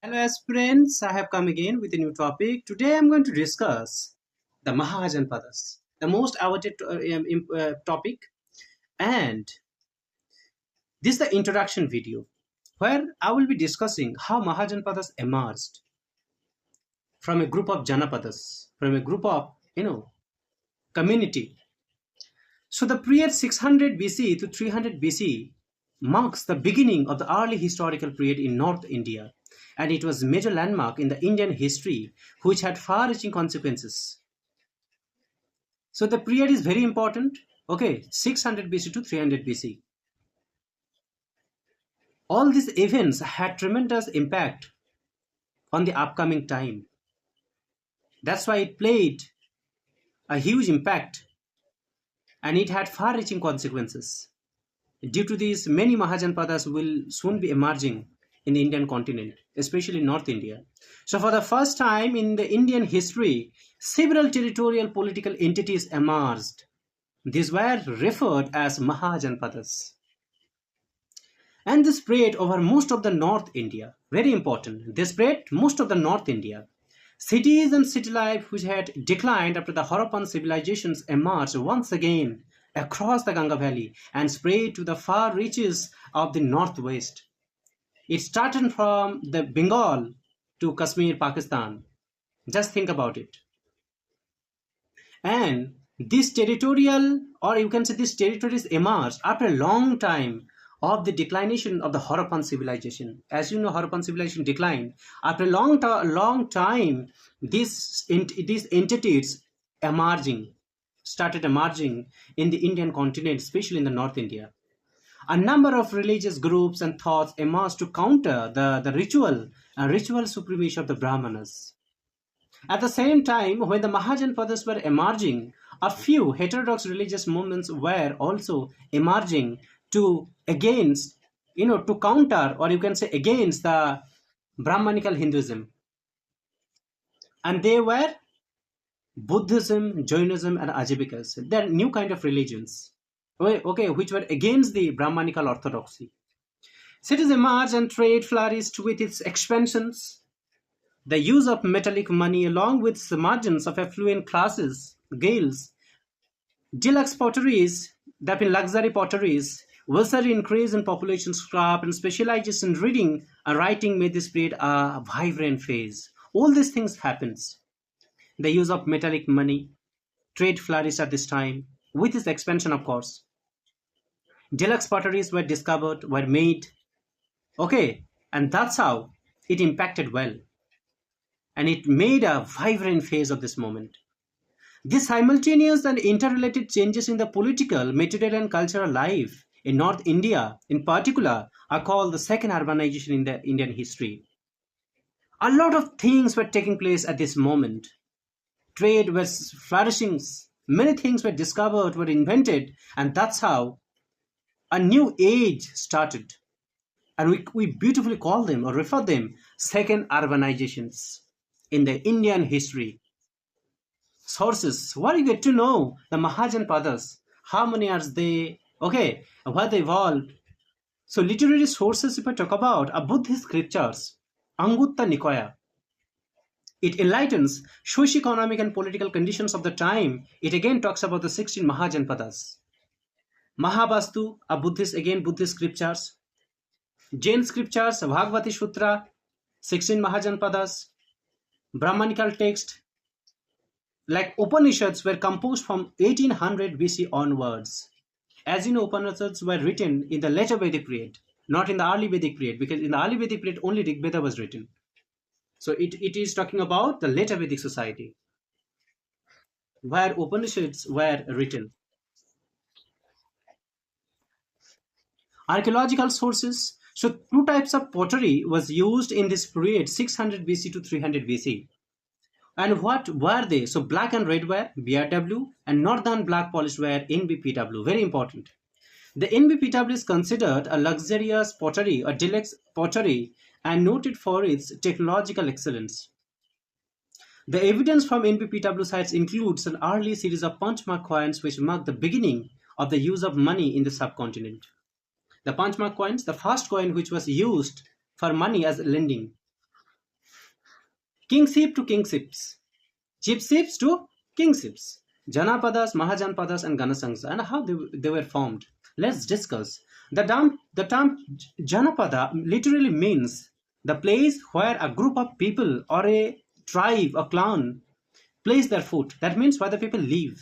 Hello aspirants, I have come again with a new topic. Today I'm going to discuss the Mahajanpadas, the most awaited topic, and this is the introduction video where I will be discussing how Mahajanpadas emerged from a group of janapadas, from a group of, community. So the period 600 BC to 300 BC marks the beginning of the early historical period in North India, and it was a major landmark in the Indian history which had far-reaching consequences. So the period is very important. Okay, 600 BC to 300 BC. All these events had tremendous impact on the upcoming time. That's why it played a huge impact and it had far-reaching consequences. Due to this, many Mahajanpadas will soon be emerging in the Indian continent, especially North India. So for the first time in the Indian history, several territorial political entities emerged. These were referred as Mahajanpadas. And they spread over most of the North India. Very important. They spread most of the North India. Cities and city life which had declined after the Harappan civilizations emerged once again across the Ganga Valley and spread to the far reaches of the northwest. It started from the Bengal to Kashmir, Pakistan. Just think about it. And this territorial, or you can say these territories emerged after a long time of the declination of the Harappan civilization. As you know, Harappan civilization declined. After a long time, these entities started emerging in the Indian continent, especially in the North India. A number of religious groups and thoughts emerged to counter the ritual supremacy of the Brahmanas. At the same time, when the Mahajanpadas were emerging, a few heterodox religious movements were also emerging to counter, or you can say against the Brahmanical Hinduism. And they were Buddhism, Jainism, and wbcs. They are new kind of religions, okay, which were against the Brahmanical orthodoxy. Cities emerged and trade flourished with its expansions. The use of metallic money, along with the margins of affluent classes, gales, deluxe potteries, that mean luxury potteries, vastly increase in population scrap and specialization in reading and writing made this period a vibrant phase. All these things happens. The use of metallic money, trade flourished at this time, with its expansion, of course. Deluxe potteries were discovered, were made, okay, and that's how it impacted well. And it made a vibrant phase of this moment. These simultaneous and interrelated changes in the political, material, and cultural life in North India, in particular, are called the second urbanization in the Indian history. A lot of things were taking place at this moment. Trade was flourishing, many things were discovered, were invented, and that's how a new age started. And we beautifully call them or refer them second urbanizations in the Indian history. Sources, what you get to know, the Mahajanpadas, how many are they, okay, what they evolved. So literary sources, if I talk about, are Buddhist scriptures, Angutta Nikaya. It enlightens socio-economic and political conditions of the time. It again talks about the 16 Mahajanpadas. Mahavastu, a Buddhist scriptures. Jain scriptures, Bhagavati Sutra, 16 Mahajanpadas. Brahmanical text, like Upanishads, were composed from 1800 BC onwards. As you know, Upanishads were written in the later Vedic period, not in the early Vedic period, because in the early Vedic period only Rig Veda was written. So it is talking about the later Vedic society, where Upanishads were written. Archaeological sources. So two types of pottery was used in this period, 600 BC to 300 BC. And what were they? So black and red ware, BRW, and northern black polished ware, NBPW. Very important. The NBPW is considered a luxurious pottery or deluxe pottery and noted for its technological excellence. The evidence from NBPW sites includes an early series of punchmark coins which mark the beginning of the use of money in the subcontinent. The punchmark coins, the first coin which was used for money as lending. Kingship to kingships, chiefships to kingships, Janapadas, Mahajanpadas, and Ganasangsa, and how they were formed. Let's discuss. The term Janapada literally means the place where a group of people or a tribe or clan place their foot. That means where the people live.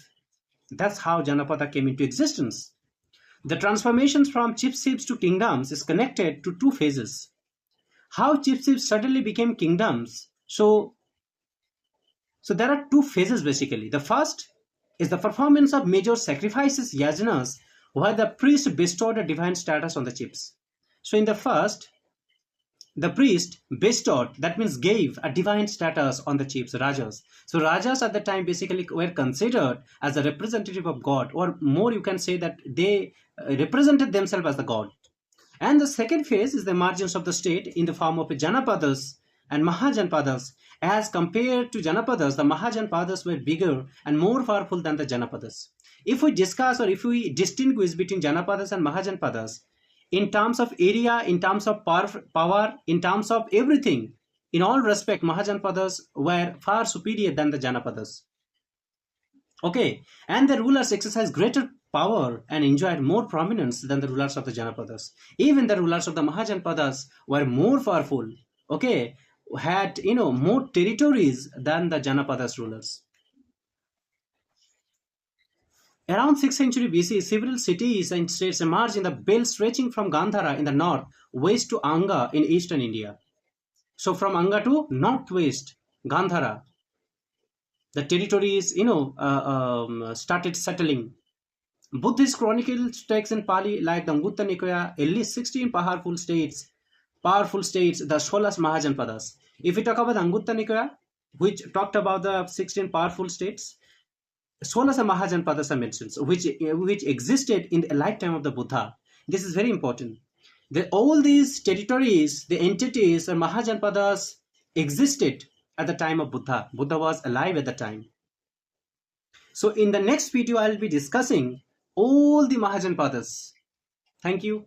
That's how Janapada came into existence. The transformations from chiefships to kingdoms is connected to two phases. How chiefships suddenly became kingdoms. So there are two phases basically. The first is the performance of major sacrifices, yajanas, where the priest bestowed a divine status on the chiefs. So in the first, the priest bestowed, that means gave a divine status on the chiefs, rajas. So rajas at the time basically were considered as a representative of God, or more you can say that they represented themselves as the God. And the second phase is the emergence of the state in the form of Janapadas and Mahajanpadas. As compared to Janapadas, the Mahajanpadas were bigger and more powerful than the Janapadas. If we discuss or if we distinguish between Janapadas and Mahajanpadas, in terms of area, in terms of power, in terms of everything, in all respect, Mahajanpadas were far superior than the Janapadas. Okay, and the rulers exercised greater power and enjoyed more prominence than the rulers of the Janapadas. Even the rulers of the Mahajanpadas were more powerful, okay, had more territories than the Janapadas rulers. Around 6th century BC, several cities and states emerged in the belt stretching from Gandhara in the north, west to Anga in eastern India. So from Anga to northwest, Gandhara, the territories, started settling. Buddhist chronicles texts in Pali like the Anguttara Nikaya enlist 16 powerful states, the Solas Mahajanpadas. If we talk about the Anguttara Nikaya, which talked about the 16 powerful states, Solas Mahajanpadas are mentioned, which existed in the lifetime of the Buddha. This is very important. All these territories, the entities, or Mahajanpadas existed at the time of Buddha. Buddha was alive at the time. So in the next video, I will be discussing all the Mahajanpadas. Thank you.